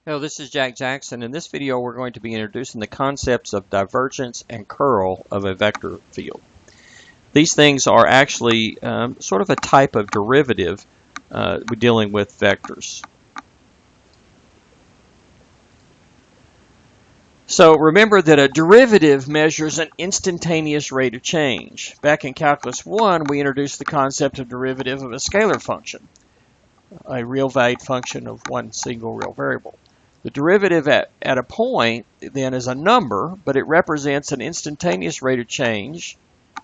Hello, this is Jack Jackson. In this video, we're going to be introducing the concepts of divergence and curl of a vector field. These things are actually sort of a type of derivative dealing with vectors. So remember that a derivative measures an instantaneous rate of change. Back in Calculus 1, we introduced the concept of derivative of a scalar function, a real-valued function of one single real variable. The derivative at a point then is a number, but it represents an instantaneous rate of change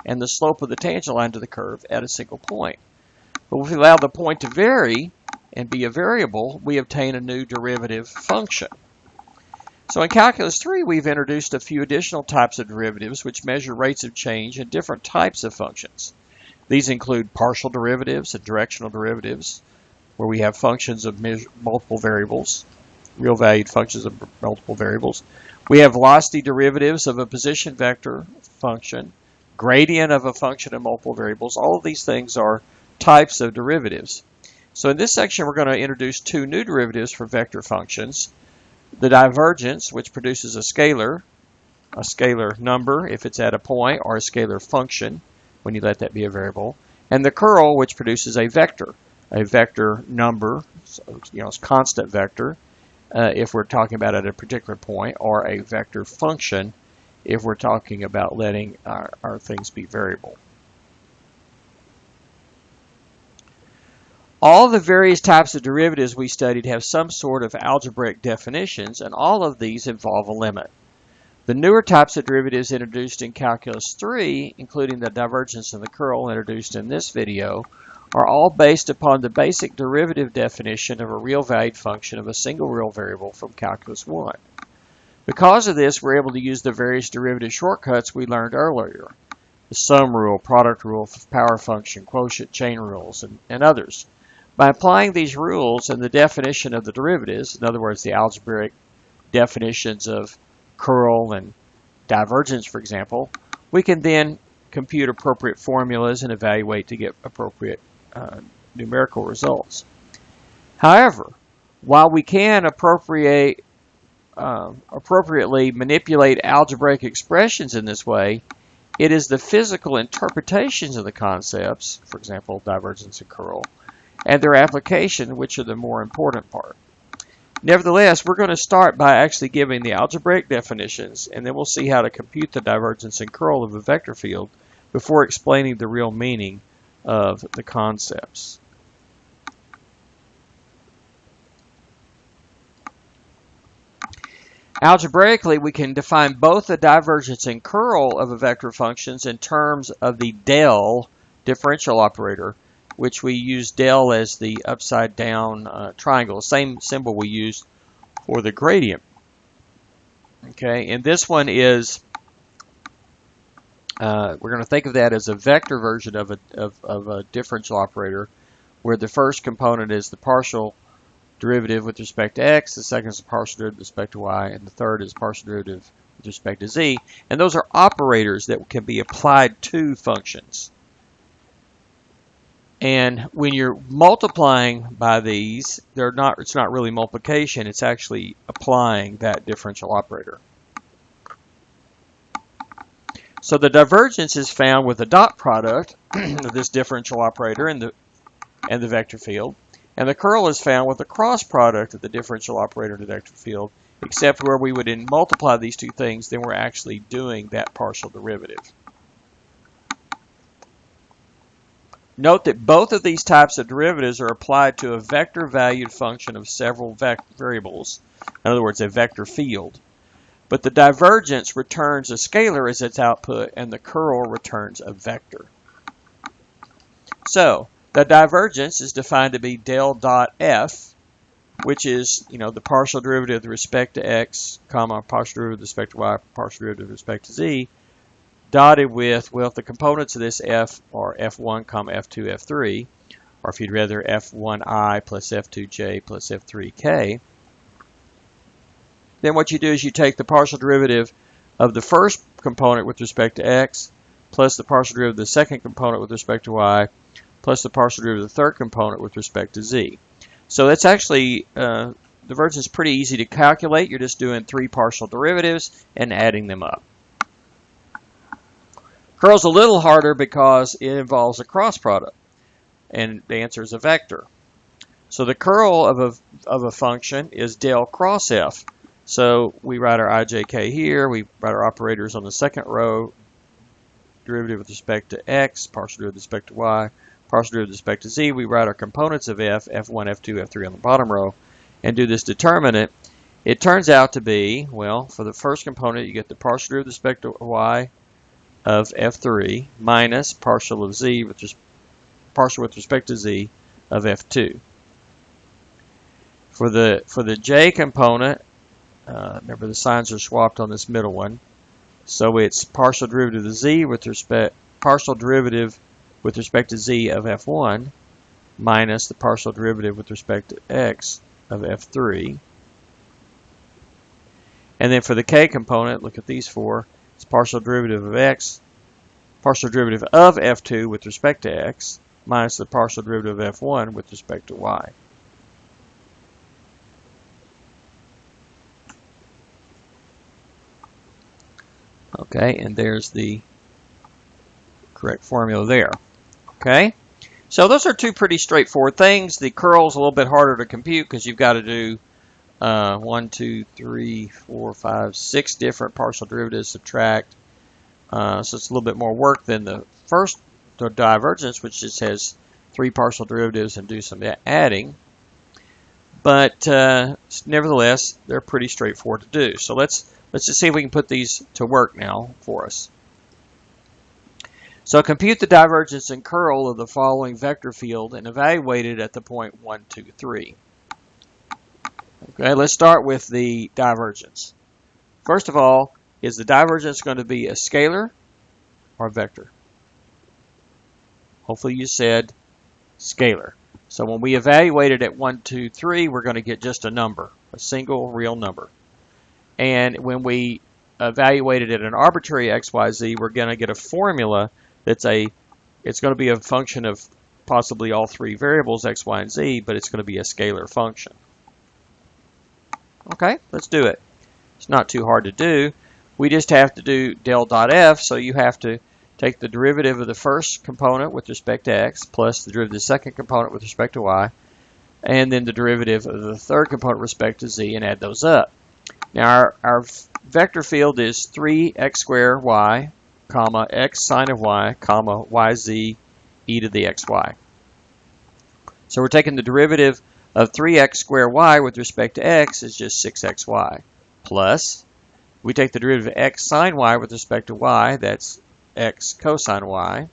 and the slope of the tangent line to the curve at a single point. But if we allow the point to vary and be a variable, we obtain a new derivative function. So in Calculus 3, we've introduced a few additional types of derivatives which measure rates of change in different types of functions. These include partial derivatives and directional derivatives, where we have functions of multiple variables, real valued functions of multiple variables. We have velocity derivatives of a position vector function, gradient of a function of multiple variables. All of these things are types of derivatives. So in this section, we're going to introduce two new derivatives for vector functions. The divergence, which produces a scalar number if it's at a point, or a scalar function when you let that be a variable. And the curl, which produces a vector number, so, it's constant vector, if we're talking about at a particular point, or a vector function if we're talking about letting our things be variable. All the various types of derivatives we studied have some sort of algebraic definitions, and all of these involve a limit. The newer types of derivatives introduced in Calculus 3, including the divergence and the curl introduced in this video, are all based upon the basic derivative definition of a real-valued function of a single real variable from Calculus 1. Because of this, we're able to use the various derivative shortcuts we learned earlier: the sum rule, product rule, power function, quotient, chain rules, and others. By applying these rules and the definition of the derivatives, in other words, the algebraic definitions of curl and divergence, for example, we can then compute appropriate formulas and evaluate to get appropriate numerical results. However, while we can appropriately manipulate algebraic expressions in this way, it is the physical interpretations of the concepts, for example, divergence and curl, and their application which are the more important part. Nevertheless, we're going to start by actually giving the algebraic definitions, and then we'll see how to compute the divergence and curl of a vector field before explaining the real meaning of the concepts. Algebraically, we can define both the divergence and curl of a vector functions in terms of the del differential operator, which we use del as the upside down triangle, the same symbol we used for the gradient. Okay, and this one is we're going to think of that as a vector version of a differential operator, where the first component is the partial derivative with respect to x, the second is the partial derivative with respect to y, and the third is partial derivative with respect to z. And those are operators that can be applied to functions. And when you're multiplying by these, it's not really multiplication, it's actually applying that differential operator. So the divergence is found with the dot product of this differential operator and the vector field, and the curl is found with the cross product of the differential operator and the vector field, except where we would multiply these two things, then we're actually doing that partial derivative. Note that both of these types of derivatives are applied to a vector-valued function of several variables, in other words, a vector field. But the divergence returns a scalar as its output, and the curl returns a vector. So the divergence is defined to be del dot f, which is the partial derivative with respect to x, partial derivative with respect to y, partial derivative with respect to z, dotted with, well, the components of this f are f1, f2, f3, or if you'd rather, f1i plus f2j plus f3k. Then what you do is you take the partial derivative of the first component with respect to x, plus the partial derivative of the second component with respect to y, plus the partial derivative of the third component with respect to z. So that's actually the divergence is pretty easy to calculate. You're just doing 3 partial derivatives and adding them up. Curl's a little harder because it involves a cross product, and the answer is a vector. So the curl of a function is del cross f. So we write our ijk here, we write our operators on the second row, derivative with respect to x, partial derivative with respect to y, partial derivative with respect to z. We write our components of f, f1, f2, f3 on the bottom row, and do this determinant. It turns out to be, well, for the first component, you get the partial derivative with respect to y of f3 minus partial of z partial with respect to z of f2. For the j component, remember the signs are swapped on this middle one, so it's partial derivative of z partial derivative with respect to z of f1 minus the partial derivative with respect to x of f3. And then for the k component, look at these four. It's partial derivative of x, partial derivative of f2 with respect to x, minus the partial derivative of f1 with respect to y. Okay, and there's the correct formula there. Okay, so those are two pretty straightforward things. The curl's a little bit harder to compute because you've got to do 1, 2, 3, 4, 5, 6 different partial derivatives, subtract. So it's a little bit more work than the first divergence, which just has 3 partial derivatives and do some adding. But nevertheless, they're pretty straightforward to do. So let's just see if we can put these to work now for us. So compute the divergence and curl of the following vector field and evaluate it at the point 1, 2, 3. Okay, let's start with the divergence. First of all, is the divergence going to be a scalar or a vector? Hopefully you said scalar. So when we evaluate it at 1, 2, 3, we're going to get just a number, a single real number. And when we evaluate it at an arbitrary x, y, z, we're going to get a formula that's it's going to be a function of possibly all 3 variables, x, y, and z, but it's going to be a scalar function. Okay, let's do it. It's not too hard to do. We just have to do del dot f, so you have to take the derivative of the first component with respect to x plus the derivative of the second component with respect to y, and then the derivative of the third component with respect to z, and add those up. Now our vector field is 3x squared y, comma, x sine of y, comma, yz e to the xy. So we're taking the derivative of 3x squared y with respect to x is just 6xy, plus we take the derivative of x sine y with respect to y, that's x cosine y,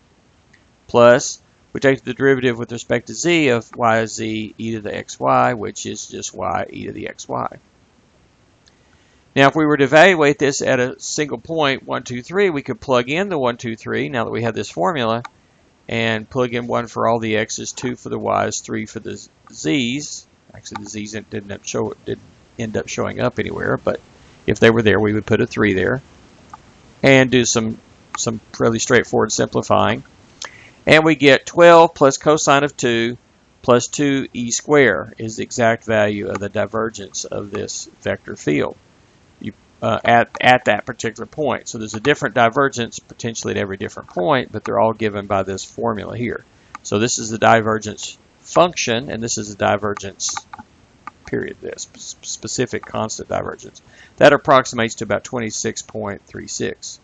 plus we take the derivative with respect to z of yz e to the xy, which is just y e to the xy. Now if we were to evaluate this at a single point, 1, 2, 3, we could plug in the 1, 2, 3, now that we have this formula, and plug in 1 for all the x's, 2 for the y's, 3 for the z's. Actually the z's didn't end up showing up anywhere, but if they were there, we would put a 3 there, and do some fairly straightforward simplifying. And we get 12 plus cosine of 2 plus 2e squared is the exact value of the divergence of this vector field at that particular point. So there's a different divergence potentially at every different point, but they're all given by this formula here. So this is the divergence function, and this is the divergence period, this specific constant divergence. That approximates to about 26.36.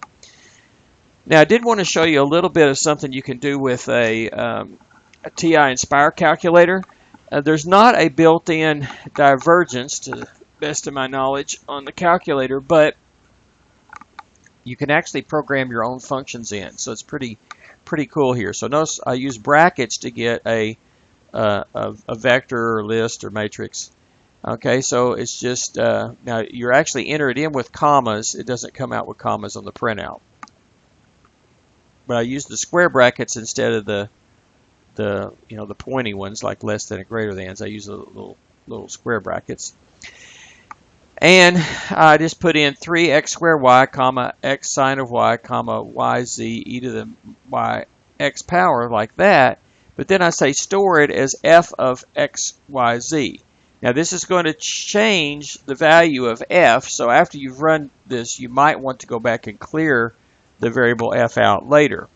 Now I did want to show you a little bit of something you can do with a TI Inspire calculator. There's not a built-in divergence, to the best of my knowledge, on the calculator, but you can actually program your own functions in. So it's pretty cool here. So notice I use brackets to get a vector or list or matrix. Okay, so it's just now you're actually enter it in with commas. It doesn't come out with commas on the printout. But I use the square brackets instead of the pointy ones like less than and greater than. I use the little square brackets. And I just put in 3x squared y, comma, x sine of y, comma, yz e to the y x power, like that. But then I say store it as f of x, y, z. Now this is going to change the value of f, so after you've run this, you might want to go back and clear the variable f out later.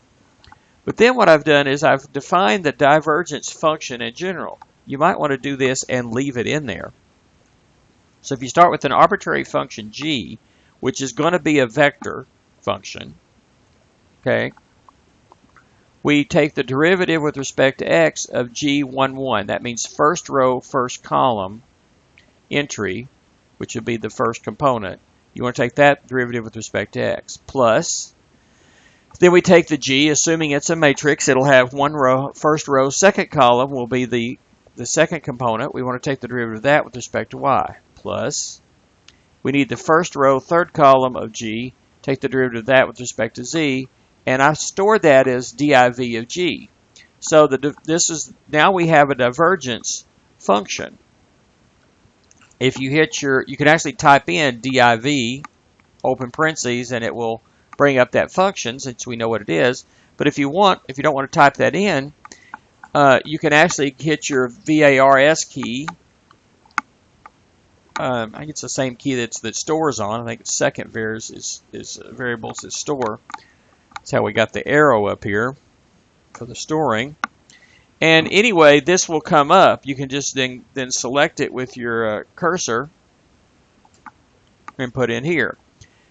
But then what I've done is I've defined the divergence function in general. You might want to do this and leave it in there. So if you start with an arbitrary function g, which is going to be a vector function, okay, we take the derivative with respect to x of g11. That means first row, first column entry, which would be the first component. You want to take that derivative with respect to x, plus, then we take the g, assuming it's a matrix, it'll have one row, first row, second column will be the second component. We want to take the derivative of that with respect to y, plus, we need the first row, third column of g, take the derivative of that with respect to z, and I stored that as div of g. So now we have a divergence function. If you hit you can actually type in div, open parentheses, and it will bring up that function since we know what it is. But if you don't want to type that in, you can actually hit your VARS key. I think it's the same key that stores on. I think it's second vars is variables is store. That's how we got the arrow up here for the storing. And anyway, this will come up. You can just then select it with your cursor and put in here.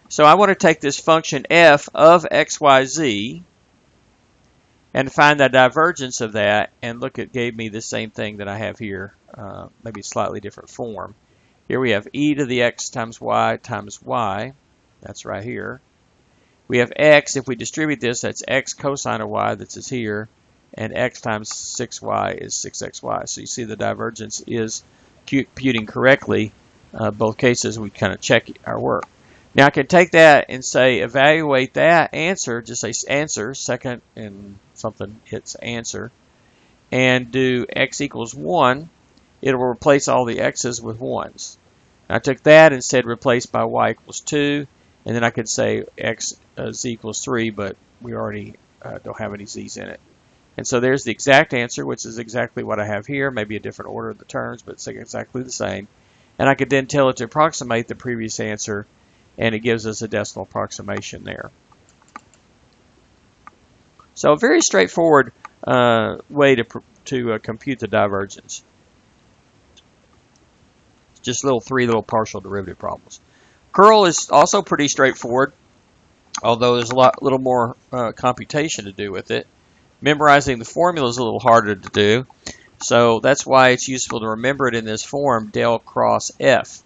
So I want to take this function f of xyz and find the divergence of that. And look, it gave me the same thing that I have here, maybe slightly different form. Here we have e to the x times y. That's right here. We have x. If we distribute this, that's x cosine of y. This is here. And x times 6y is 6xy. So you see the divergence is computing correctly. Both cases, we kind of check our work. Now I can take that and say evaluate that answer. Just say answer, second and something hits answer. And do x equals 1. It will replace all the x's with 1s. I took that and said replace by y equals 2. And then I could say x z equals 3, but we already don't have any z's in it. And so there's the exact answer, which is exactly what I have here, maybe a different order of the terms, but it's exactly the same. And I could then tell it to approximate the previous answer, and it gives us a decimal approximation there. So a very straightforward way to compute the divergence. Just three little partial derivative problems. Curl is also pretty straightforward, although there's a little more computation to do with it. Memorizing the formula is a little harder to do, so that's why it's useful to remember it in this form, del cross f.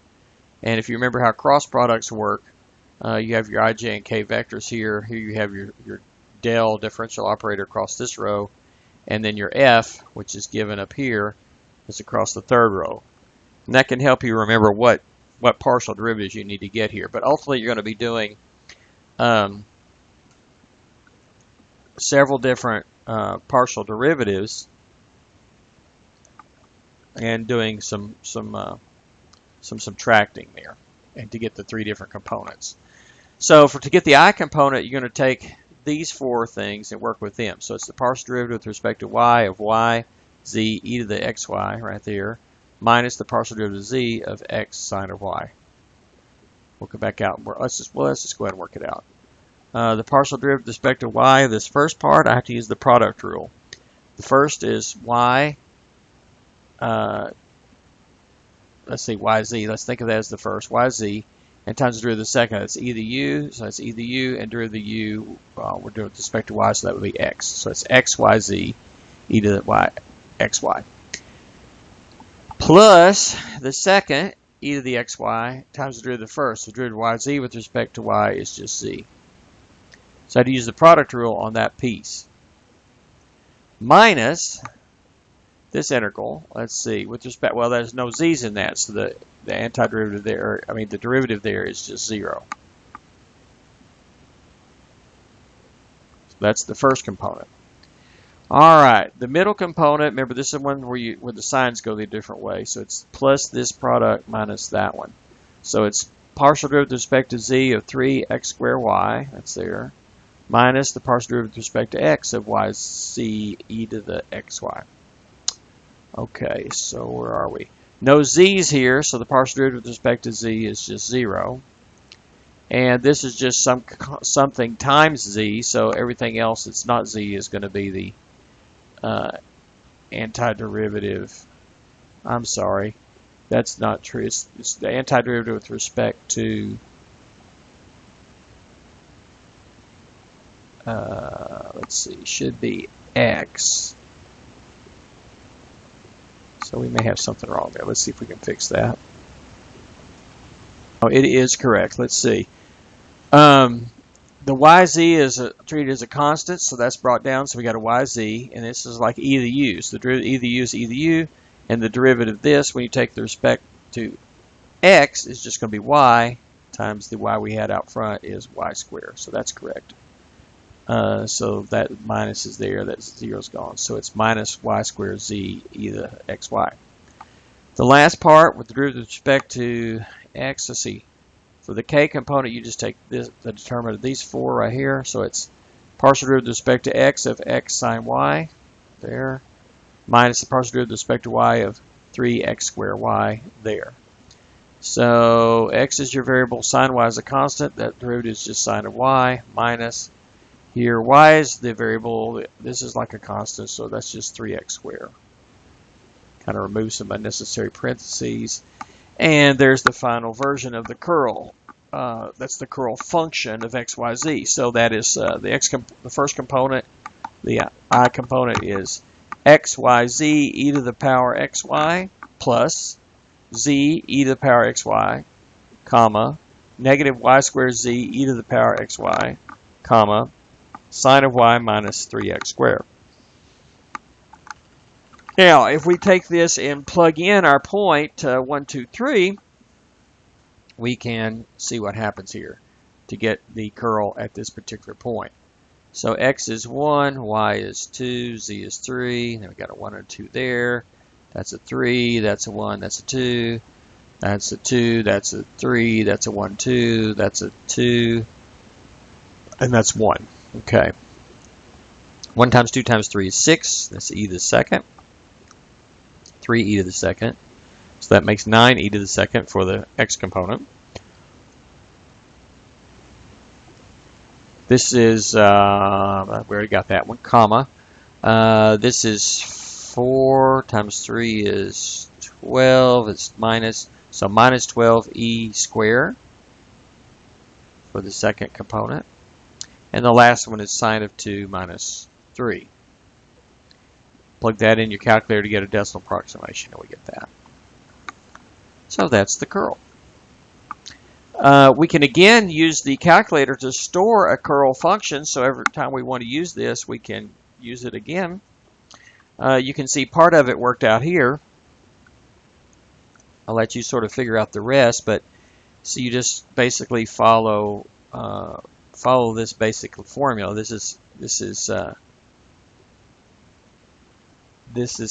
And if you remember how cross products work, you have your ij and k vectors here. Here you have your del differential operator across this row, and then your f, which is given up here, is across the third row. And that can help you remember what partial derivatives you need to get here. But ultimately, you're going to be doing several different partial derivatives and doing some subtracting there, and to get the three different components. So to get the I component, you're going to take these four things and work with them. So it's the partial derivative with respect to y of y z e to the xy right there, minus the partial derivative of z of x sine of y. We'll come back out and let's just go ahead and work it out. The partial derivative with respect to y, this first part, I have to use the product rule. The first is y, let's see, yz. Let's think of that as the first, yz, and times the derivative of the second. That's e to the u, so that's e to the u, and derivative of the u, we're doing with respect to y, so that would be x. So it's xyz, e to the y, xy. Plus the second, e to the xy, times the derivative of the first. So the derivative of yz with respect to y is just z. So I had to use the product rule on that piece. Minus this integral, let's see, with respect, well, there's no z's in that, so the antiderivative there, the derivative there is just 0. So that's the first component. All right, the middle component, remember this is one where the signs go the different way, so it's plus this product minus that one. So it's partial derivative with respect to z of 3x squared y, that's there, minus the partial derivative with respect to x of yz e to the xy. Okay, so where are we? No z's here, so the partial derivative with respect to z is just 0. And this is just something times z, so everything else that's not z is going to be the antiderivative. I'm sorry, that's not true. It's the antiderivative with respect to let's see, should be x. So we may have something wrong there. Let's see if we can fix that. Oh, it is correct. Let's see. The yz is treated as a constant, so that's brought down. So we got a yz, and this is like e to the u. So the derivative e to the u is e to the u, and the derivative of this, when you take the respect to x, is just going to be y times the y we had out front is y squared. So that's correct. So that minus is there, that 0 is gone. So it's minus y squared z e to the xy. The last part with the derivative with respect to x, let's see. For the k component, you just take this, the determinant of these four right here. So it's partial derivative with respect to x of x sine y, there, minus the partial derivative with respect to y of 3x squared y, there. So x is your variable, sine y is a constant. That derivative is just sine of y, minus here y is the variable. This is like a constant, so that's just 3x squared. Kind of remove some unnecessary parentheses. And there's the final version of the curl. That's the curl function of x, y, z. So that is the first component, the I component is x, y, z e to the power x, y plus z e to the power x, y, comma, negative y squared z e to the power x, y, comma, sine of y minus 3x squared. Now, if we take this and plug in our point 1, 2, 3, we can see what happens here to get the curl at this particular point. So x is 1, y is 2, z is 3. Then we got a 1 and a 2 there. That's a 3, that's a 1, that's a 2. That's a 2, that's a 3, that's a 1, 2, that's a 2, and that's 1. Okay. 1 times 2 times 3 is 6. That's e to the second. 3 e to the second. So that makes 9 e to the second for the x component. This is, we already got that one, comma. This is 4 times 3 is 12. It's minus, so minus 12e squared for the second component. And the last one is sine of 2 minus 3. Plug that in your calculator to get a decimal approximation, and we get that. So that's the curl. We can again use the calculator to store a curl function, so every time we want to use this, we can use it again. You can see part of it worked out here. I'll let you sort of figure out the rest, but so you just basically follow this basic formula. This is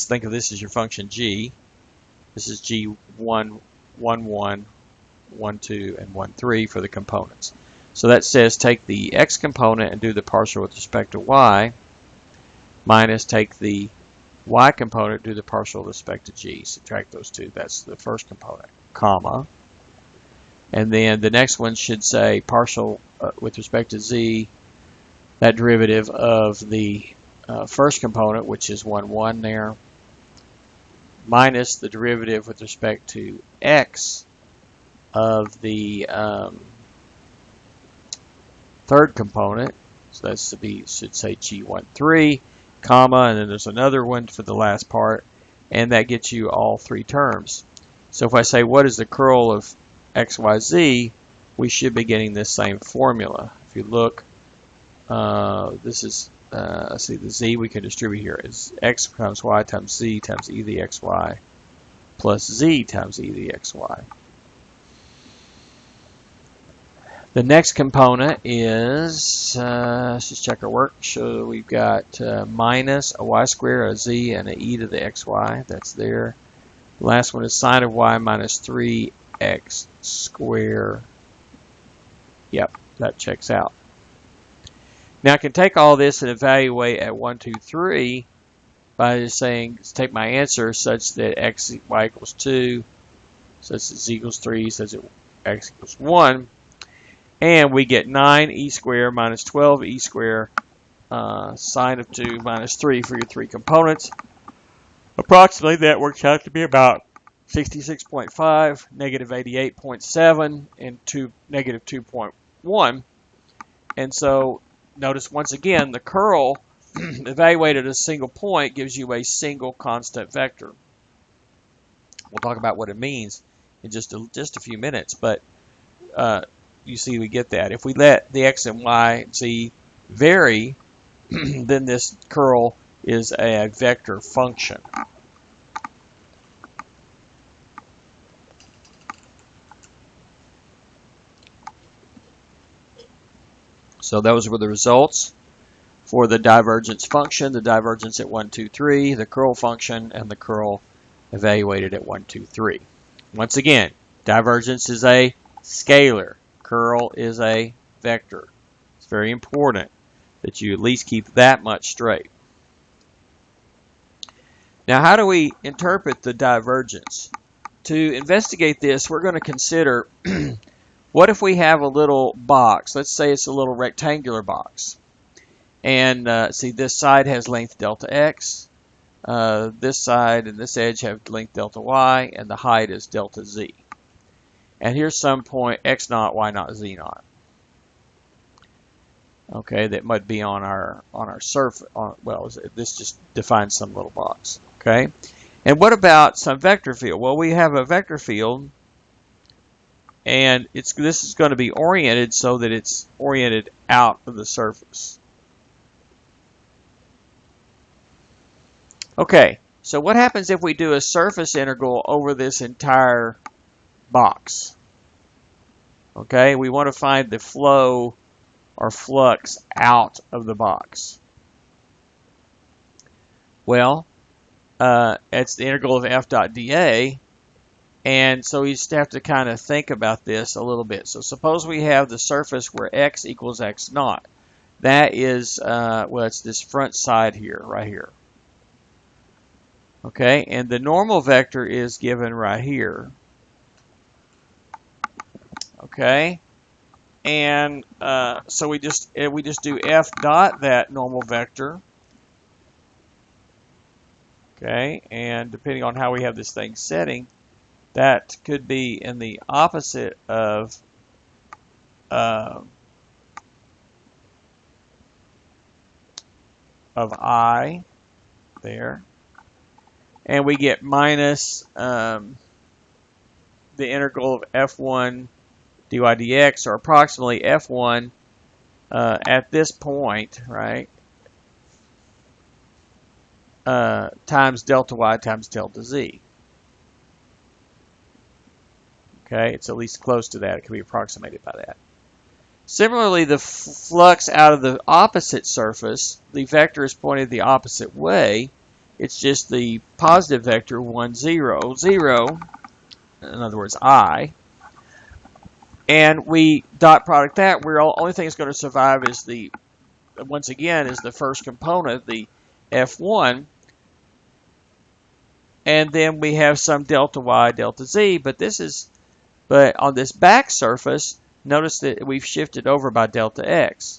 think of this as your function g. This is g1, 1, 1, 1, 2, and 1, 3 for the components. So that says take the x component and do the partial with respect to y, minus take the y component, do the partial with respect to g. Subtract those two. That's the first component, comma. And then the next one should say partial with respect to z, that derivative of the first component, which is 1, 1 there, minus the derivative with respect to x of the third component. So that's to be, should say g1, 3, comma, and then there's another one for the last part, and that gets you all three terms. So if I say what is the curl of x, y, z, we should be getting this same formula. If you look, this is, let's see, the z we can distribute here is x times y times z times e to the xy plus z times e to the xy. The next component is, let's just check our work. So we've got minus a y squared, a z, and an e to the xy. That's there. The last one is sine of y minus 3x squared. Yep, that checks out. Now I can take all this and evaluate at 1, 2, 3 by just saying, take my answer such that y equals 2, such that z equals 3, such that x equals 1. And we get 9e squared minus 12e squared sine of 2 minus 3 for your three components. Approximately, that works out to be about 66.5, negative 88.7, and negative 2.1. And so, notice once again, the curl evaluated at a single point gives you a single constant vector. We'll talk about what it means in just a few minutes, but you see we get that. If we let the x and y and z vary, then this curl is a vector function. So those were the results for the divergence function, the divergence at 1, 2, 3, the curl function, and the curl evaluated at 1, 2, 3. Once again, divergence is a scalar. Curl is a vector. It's very important that you at least keep that much straight. Now, how do we interpret the divergence? To investigate this, we're going to consider what if we have a little box? Let's say it's a little rectangular box. And see, this side has length delta x. This side and this edge have length delta y, and the height is delta z. And here's some point x naught, y naught, z naught. Okay, that might be on our surface. Well, this just defines some little box. Okay, and what about some vector field? Well, we have a vector field, and this is going to be oriented so that it's oriented out of the surface. Okay, so what happens if we do a surface integral over this entire box? Okay, we want to find the flow or flux out of the box. Well, it's the integral of f dot dA, and so you just have to kind of think about this a little bit. So suppose we have the surface where x equals x naught. That is, well, it's this front side here, right here. Okay, and the normal vector is given right here. Okay, and so we just do f dot that normal vector. Okay, and depending on how we have this thing setting, that could be in the opposite of I there. And we get minus the integral of f1 dy dx, or approximately f1 at this point, right, times delta y times delta z. Okay, it's at least close to that. It can be approximated by that. Similarly, the flux out of the opposite surface, the vector is pointed the opposite way. It's just the positive vector 1, 0, 0, in other words, I. And we dot product that. Only thing that's going to survive is once again, is the first component, the F1. And then we have some delta Y, delta Z, but on this back surface, notice that we've shifted over by delta X.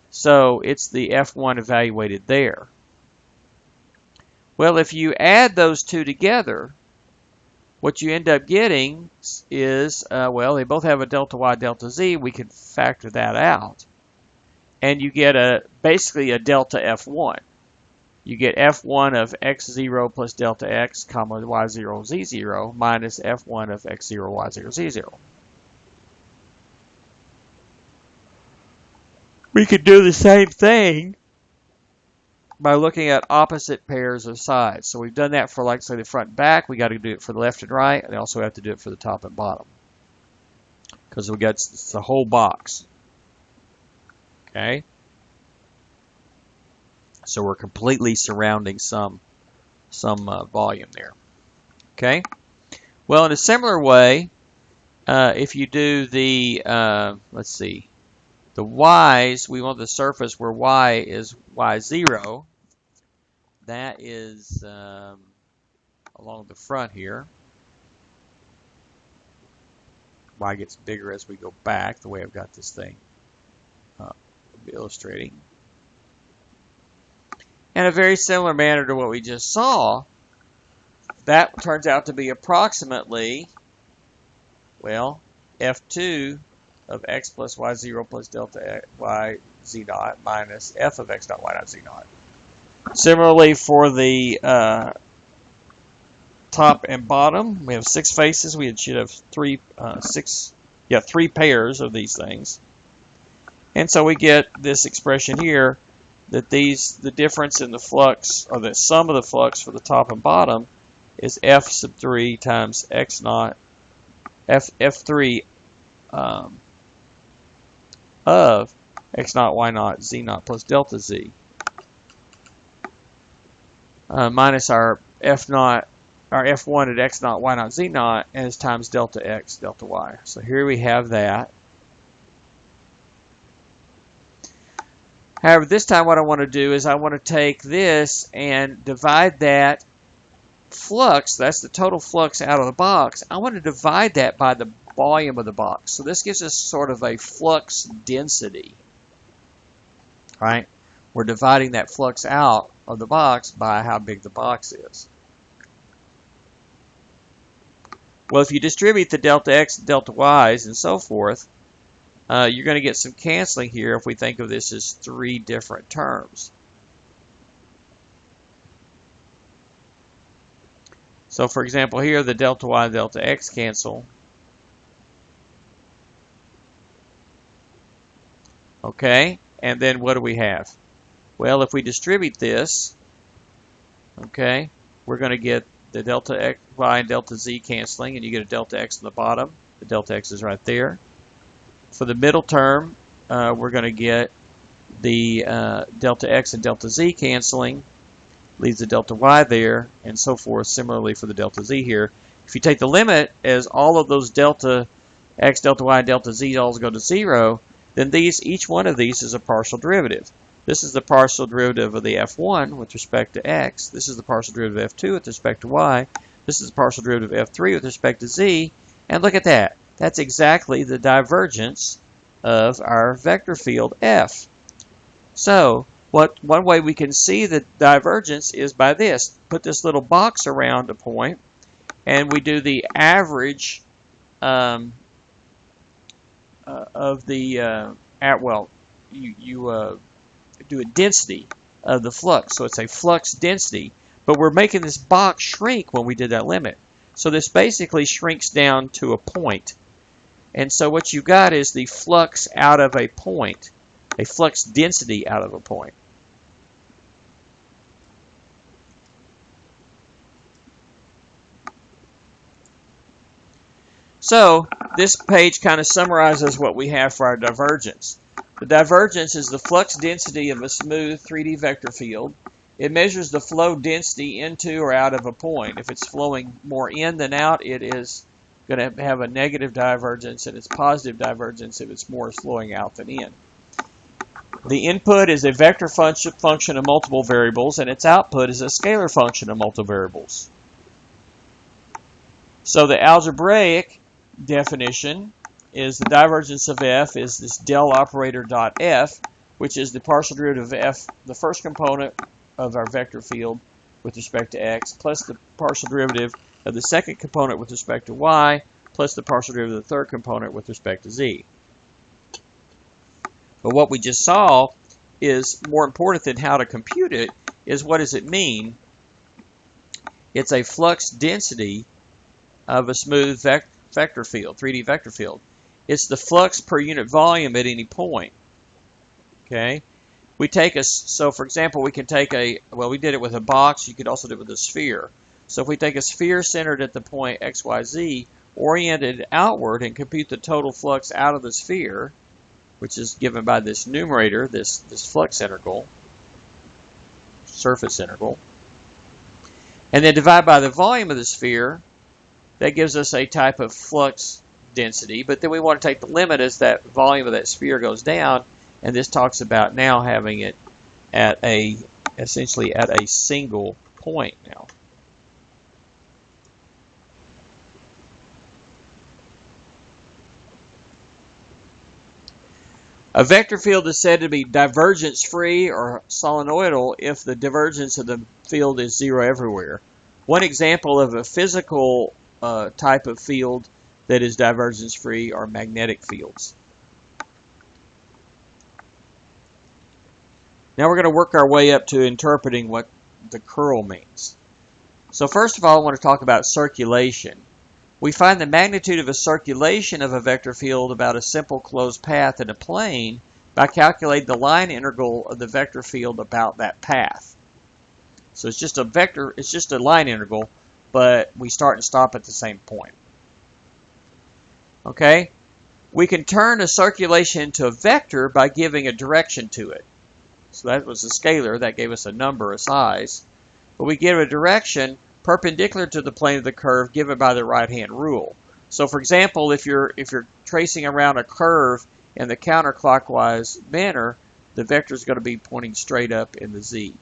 So it's the F1 evaluated there. Well, if you add those two together, what you end up getting is, well, they both have a delta Y, delta Z. We can factor that out. And you get basically a delta F1. You get F1 of x0 plus delta x, comma y0, z0, minus F1 of x0, y0, z0. We could do the same thing by looking at opposite pairs of sides. So we've done that for, like, say, the front and back. We got to do it for the left and right, and also have to do it for the top and bottom, because we got the whole box. Okay, so we're completely surrounding some volume there. Okay, well, in a similar way, if you do the let's see, The y's, we want the surface where y is y0. That is along the front here. Y gets bigger as we go back, the way I've got this thing illustrating. In a very similar manner to what we just saw, that turns out to be approximately, well, f2 of x plus y0 plus delta y z naught minus f of x naught y naught z naught. Similarly, for the top and bottom, we have 6 faces. We should have 3 pairs of these things. And so we get this expression here that the difference in the flux, or the sum of the flux for the top and bottom, is f sub 3 times x naught, f3 of x naught y naught z naught plus delta z, minus our f naught, our f1 at x naught y naught z naught, and it's times delta x delta y. So here we have that. However, this time what I want to do is I want to take this and divide that flux, that's the total flux out of the box, I want to divide that by the volume of the box. So this gives us sort of a flux density, right? We're dividing that flux out of the box by how big the box is. Well, if you distribute the delta x, delta y's, and so forth, you're going to get some canceling here if we think of this as 3 different terms. So, for example, here the delta y and delta x cancel. Okay, and then what do we have? Well, if we distribute this, okay, we're going to get the delta x, y and delta z canceling, and you get a delta x on the bottom. The delta x is right there. For the middle term, we're going to get the delta x and delta z canceling, leaves the delta y there, and so forth. Similarly for the delta z here. If you take the limit as all of those delta x, delta y, and delta z all go to 0, then each one of these is a partial derivative. This is the partial derivative of the f1 with respect to x. This is the partial derivative of f2 with respect to y. This is the partial derivative of f3 with respect to z. And look at that. That's exactly the divergence of our vector field f. So one way we can see the divergence is by this. Put this little box around a point, and we do the average of the you do a density of the flux. So it's a flux density, but we're making this box shrink when we did that limit. So this basically shrinks down to a point. And so what you got is the flux out of a point, a flux density out of a point. So this page kind of summarizes what we have for our divergence. The divergence is the flux density of a smooth 3D vector field. It measures the flow density into or out of a point. If it's flowing more in than out, it is going to have a negative divergence, and it's positive divergence if it's more flowing out than in. The input is a vector function of multiple variables, and its output is a scalar function of multiple variables. So the algebraic definition is the divergence of f is this del operator dot f, which is the partial derivative of f, the first component of our vector field with respect to x, plus the partial derivative of the second component with respect to y, plus the partial derivative of the third component with respect to z. But what we just saw is more important than how to compute it is what does it mean? It's a flux density of a smooth vector field, 3D vector field. It's the flux per unit volume at any point. Okay? We take so for example, we can take we did it with a box, you could also do it with a sphere. So if we take a sphere centered at the point x, y, z, oriented outward and compute the total flux out of the sphere, which is given by this numerator, this flux integral, surface integral, and then divide by the volume of the sphere, that gives us a type of flux density, but then we want to take the limit as that volume of that sphere goes down, and this talks about now having it at essentially at a single point now. A vector field is said to be divergence-free or solenoidal if the divergence of the field is zero everywhere. One example of a physical type of field that is divergence-free are magnetic fields. Now we're going to work our way up to interpreting what the curl means. So first of all, I want to talk about circulation. We find the magnitude of a circulation of a vector field about a simple closed path in a plane by calculating the line integral of the vector field about that path. So it's just a vector, it's just a line integral, but we start and stop at the same point. Okay? We can turn a circulation into a vector by giving a direction to it. So that was a scalar, that gave us a number, a size. But we give a direction perpendicular to the plane of the curve given by the right-hand rule. So for example, if you're tracing around a curve in the counterclockwise manner, the vector is going to be pointing straight up in the z.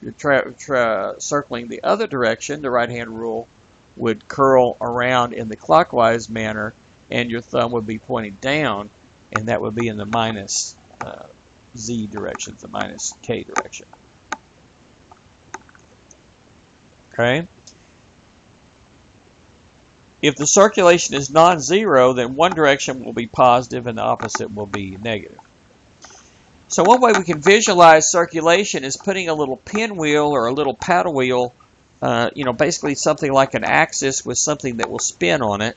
If you're circling the other direction, the right-hand rule would curl around in the clockwise manner, and your thumb would be pointing down, and that would be in the minus z direction, the minus k direction. Okay. If the circulation is non-zero, then one direction will be positive and the opposite will be negative. So one way we can visualize circulation is putting a little pinwheel or a little paddle wheel, basically something like an axis with something that will spin on it,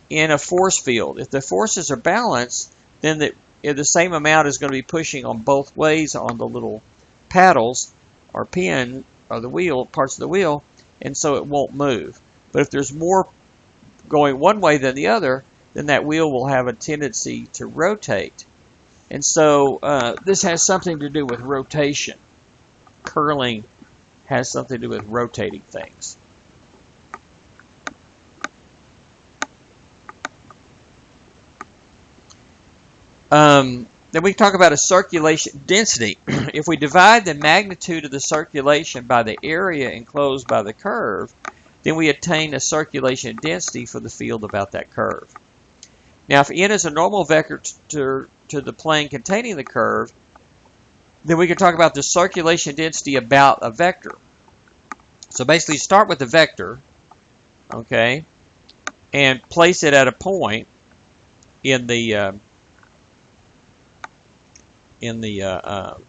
in a force field. If the forces are balanced, then the same amount is going to be pushing on both ways on the little paddles or pin or the wheel, parts of the wheel, and so it won't move. But if there's more going one way than the other, then that wheel will have a tendency to rotate. And so this has something to do with rotation. Curling has something to do with rotating things. Then we talk about a circulation density. If we divide the magnitude of the circulation by the area enclosed by the curve, then we attain a circulation density for the field about that curve. Now, if n is a normal vector to the plane containing the curve, then we can talk about the circulation density about a vector. So basically, start with the vector, okay, and place it at a point in the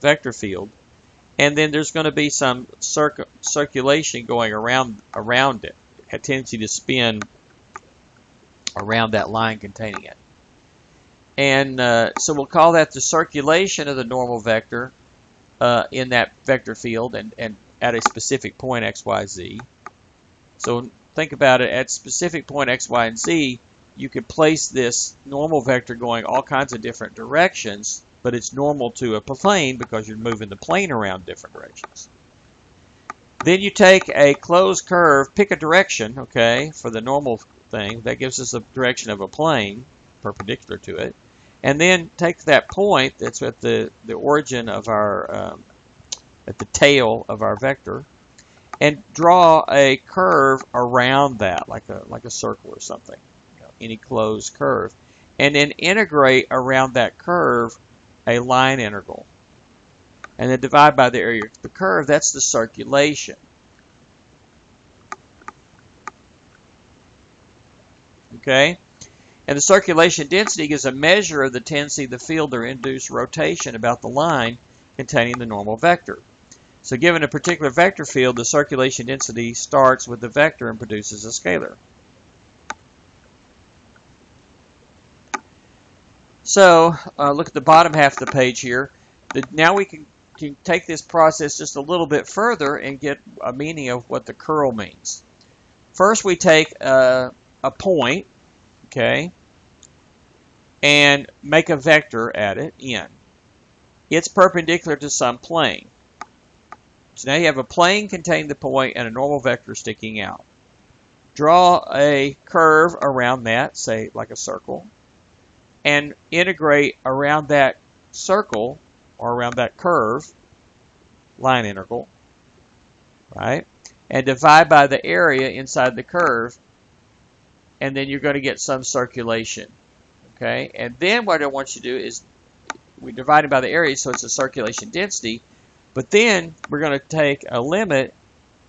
vector field, and then there's going to be some circulation going around it, a tendency to spin around that line containing it. And so we'll call that the circulation of the normal vector in that vector field and at a specific point x, y, z. So think about it, at specific point x, y, and z, you could place this normal vector going all kinds of different directions, but it's normal to a plane because you're moving the plane around different directions. Then you take a closed curve, pick a direction, okay, for the normal thing. That gives us a direction of a plane perpendicular to it. And then take that point that's at the origin of our, at the tail of our vector, and draw a curve around that, like a circle or something, any closed curve. And then integrate around that curve a line integral. And then divide by the area of the curve. That's the circulation. Okay? And the circulation density gives a measure of the tendency of the field or induced rotation about the line containing the normal vector. So given a particular vector field, the circulation density starts with the vector and produces a scalar. So look at the bottom half of the page here. Now we can take this process just a little bit further and get a meaning of what the curl means. First we take a point, okay, and make a vector at it, n. It's perpendicular to some plane. So now you have a plane containing the point and a normal vector sticking out. draw a curve around that, say like a circle, and integrate around that circle or around that curve, line integral, right? And divide by the area inside the curve, and then you're going to get some circulation, okay? And then what I want you to do is we divide it by the area, so it's a circulation density, but then we're going to take a limit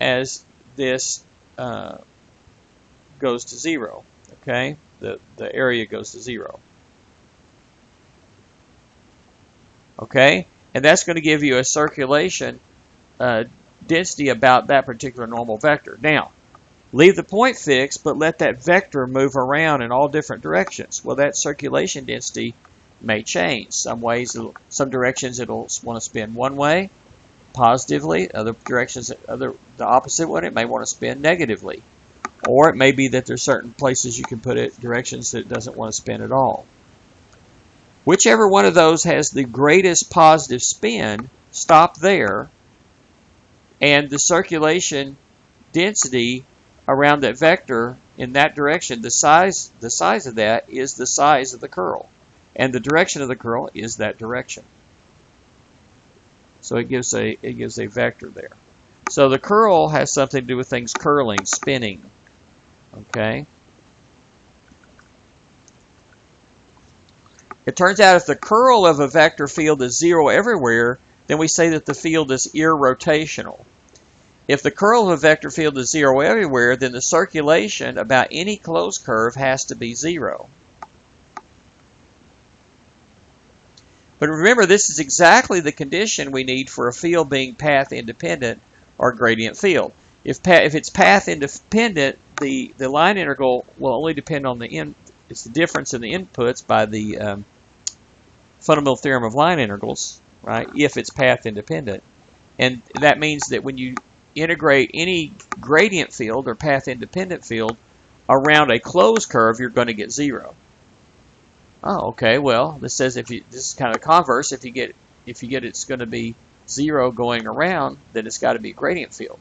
as this goes to 0, okay? The area goes to 0. Okay? And that's going to give you a circulation density about that particular normal vector. Now, leave the point fixed, but let that vector move around in all different directions. Well, that circulation density may change. Some directions it'll want to spin one way, positively. Other directions, the opposite one, it may want to spin negatively. Or it may be that there's certain places you can put it, directions that it doesn't want to spin at all. Whichever one of those has the greatest positive spin, stop there, and the circulation density around that vector in that direction, the size of that is the size of the curl, and the direction of the curl is that direction. So it gives a vector there. So the curl has something to do with things curling, spinning. Okay. It turns out if the curl of a vector field is 0 everywhere, then we say that the field is irrotational. If the curl of a vector field is 0 everywhere, then the circulation about any closed curve has to be 0. But remember, this is exactly the condition we need for a field being path independent or gradient field. If it's path independent, the line integral will only depend on it's the difference in the inputs by the fundamental theorem of line integrals, right? If it's path independent. And that means that when you integrate any gradient field or path independent field around a closed curve, you're going to get 0. Oh, okay. Well, this says this is kind of converse. If you get it's going to be 0 going around, then it's got to be a gradient field.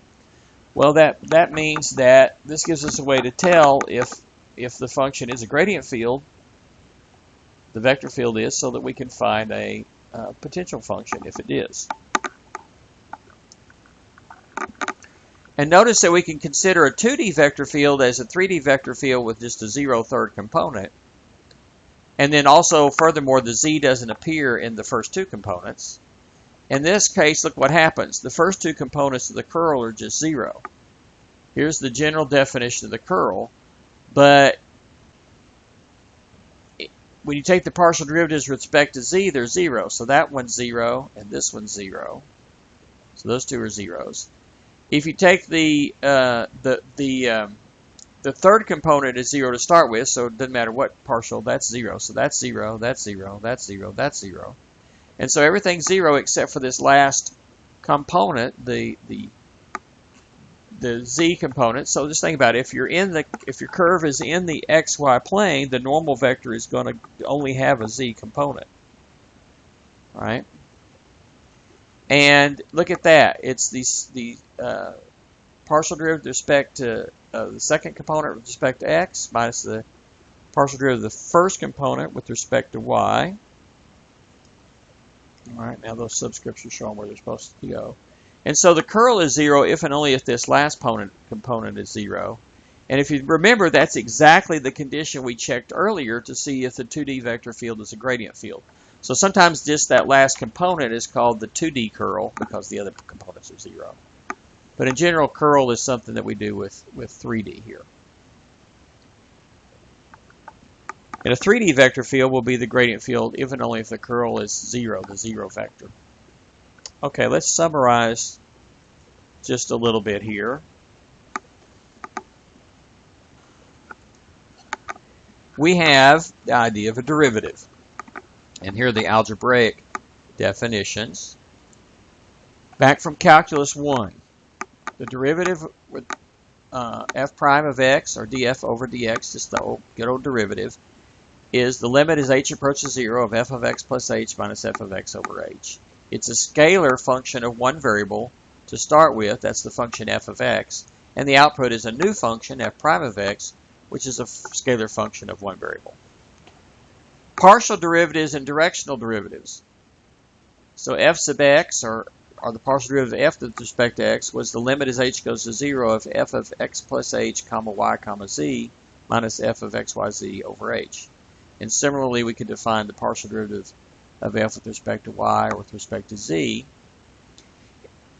Well, that means that this gives us a way to tell if the function is a gradient field, the vector field is, so that we can find a potential function if it is. And notice that we can consider a 2D vector field as a 3D vector field with just a 0/3 component. And then also, furthermore, the z doesn't appear in the first 2 components. In this case, look what happens. The first 2 components of the curl are just 0. Here's the general definition of the curl. But when you take the partial derivatives with respect to z, they're 0. So that one's 0, and this one's 0. So those 2 are zeros. If you take the third component is 0 to start with, so it doesn't matter what partial, that's 0. So that's 0, that's 0, that's 0, that's 0. And so everything's 0 except for this last component, the z component. So just think about it. If your curve is in the xy plane, the normal vector is going to only have a z component, right? And look at that. It's the partial derivative with respect to the second component with respect to x minus the partial derivative of the first component with respect to y. All right, now those subscripts are showing where they're supposed to go. And so the curl is 0 if and only if this last component is 0. And if you remember, that's exactly the condition we checked earlier to see if the 2D vector field is a gradient field. So sometimes just that last component is called the 2D curl because the other components are 0. But in general, curl is something that we do with 3D here. And a 3D vector field will be the gradient field if and only if the curl is 0, the 0 vector. Okay, let's summarize just a little bit here. We have the idea of a derivative. And here are the algebraic definitions. Back from Calculus 1, the derivative with f prime of x, or df over dx, just the good old derivative, is the limit as h approaches 0 of f of x plus h minus f of x over h. It's a scalar function of one variable to start with. That's the function f of x. And the output is a new function, f prime of x, which is a scalar function of one variable. Partial derivatives and directional derivatives. So f sub x, or the partial derivative of f with respect to x, was the limit as h goes to 0 of f of x plus h comma y comma z minus f of x y z over h. And similarly, we could define the partial derivative of f with respect to y or with respect to z.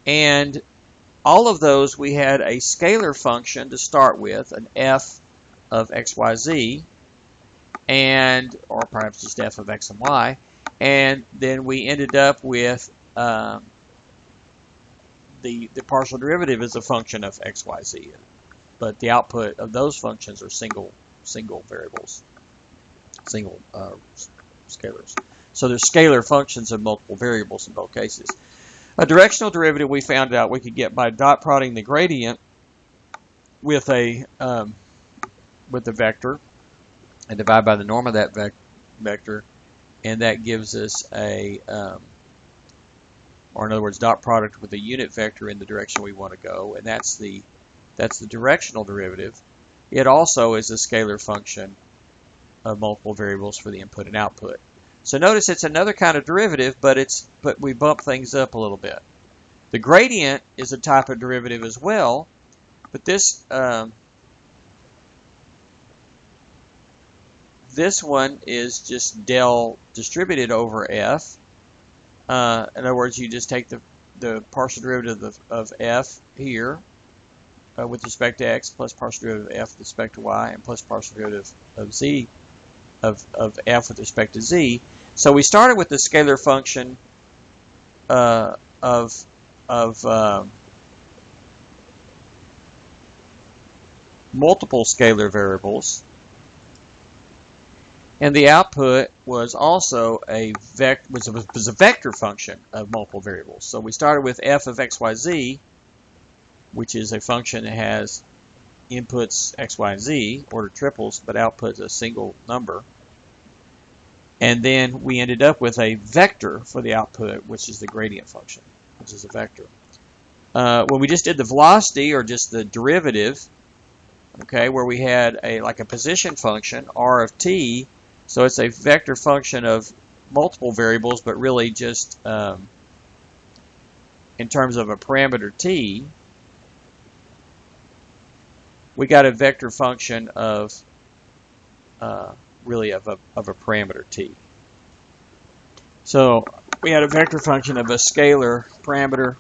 And all of those, we had a scalar function to start with, an f of x, y, z, and, or perhaps just f of x and y, and then we ended up with the partial derivative is a function of x, y, z, but the output of those functions are single variables, single scalars. So there's scalar functions of multiple variables in both cases. A directional derivative we found out we could get by dot prodding the gradient with a vector and divide by the norm of that vector, and that gives us a, or in other words, dot product with a unit vector in the direction we want to go, and that's the directional derivative. It also is a scalar function of multiple variables for the input and output. So notice it's another kind of derivative, but we bump things up a little bit. The gradient is a type of derivative as well, but this one is just del distributed over f. In other words, you just take the partial derivative of f here with respect to x plus partial derivative of f with respect to y and plus partial derivative of z of f with respect to z. So we started with the scalar function of multiple scalar variables, and the output was also was a vector function of multiple variables. So we started with f of x, y, z, which is a function that has inputs x, y, and z, order triples, but outputs a single number. And then we ended up with a vector for the output, which is the gradient function, which is a vector. When we just did the velocity, or just the derivative, okay, where we had like a position function, r of t, so it's a vector function of multiple variables, but really just in terms of a parameter t, we got a vector function of really of a parameter t. So we had a vector function of a scalar parameter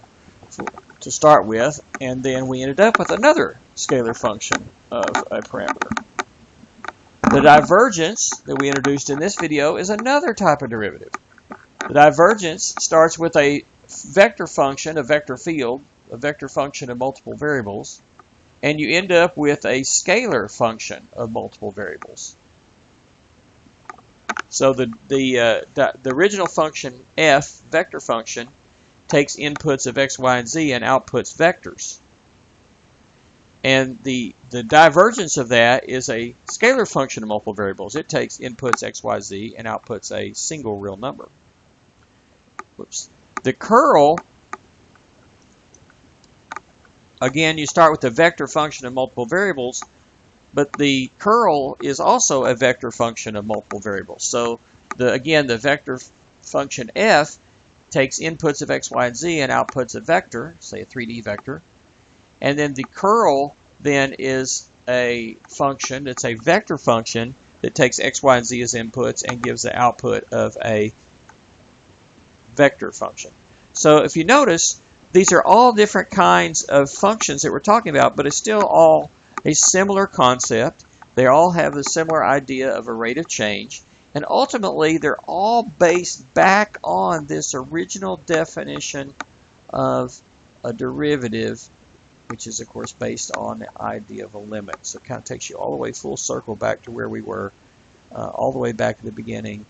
to start with, and then we ended up with another scalar function of a parameter. The divergence that we introduced in this video is another type of derivative. The divergence starts with a vector function, a vector field, a vector function of multiple variables, and you end up with a scalar function of multiple variables. So the original function f, vector function, takes inputs of x, y, and z and outputs vectors. And the divergence of that is a scalar function of multiple variables. It takes inputs x, y, z and outputs a single real number. Whoops. The curl, again, you start with the vector function of multiple variables, but the curl is also a vector function of multiple variables. So again, the vector function f takes inputs of x, y, and z and outputs a vector, say a 3D vector. And then the curl then is a function, it's a vector function that takes x, y, and z as inputs and gives the output of a vector function. So if you notice, these are all different kinds of functions that we're talking about, but it's still all a similar concept. They all have a similar idea of a rate of change, and ultimately they're all based back on this original definition of a derivative, which is of course based on the idea of a limit. So it kind of takes you all the way full circle back to where we were, all the way back at the beginning,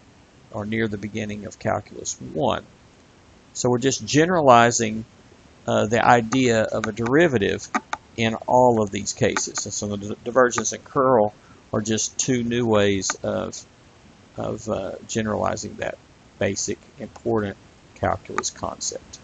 or near the beginning of Calculus 1. So we're just generalizing the idea of a derivative in all of these cases. And so the divergence and curl are just two new ways of generalizing that basic, important calculus concept.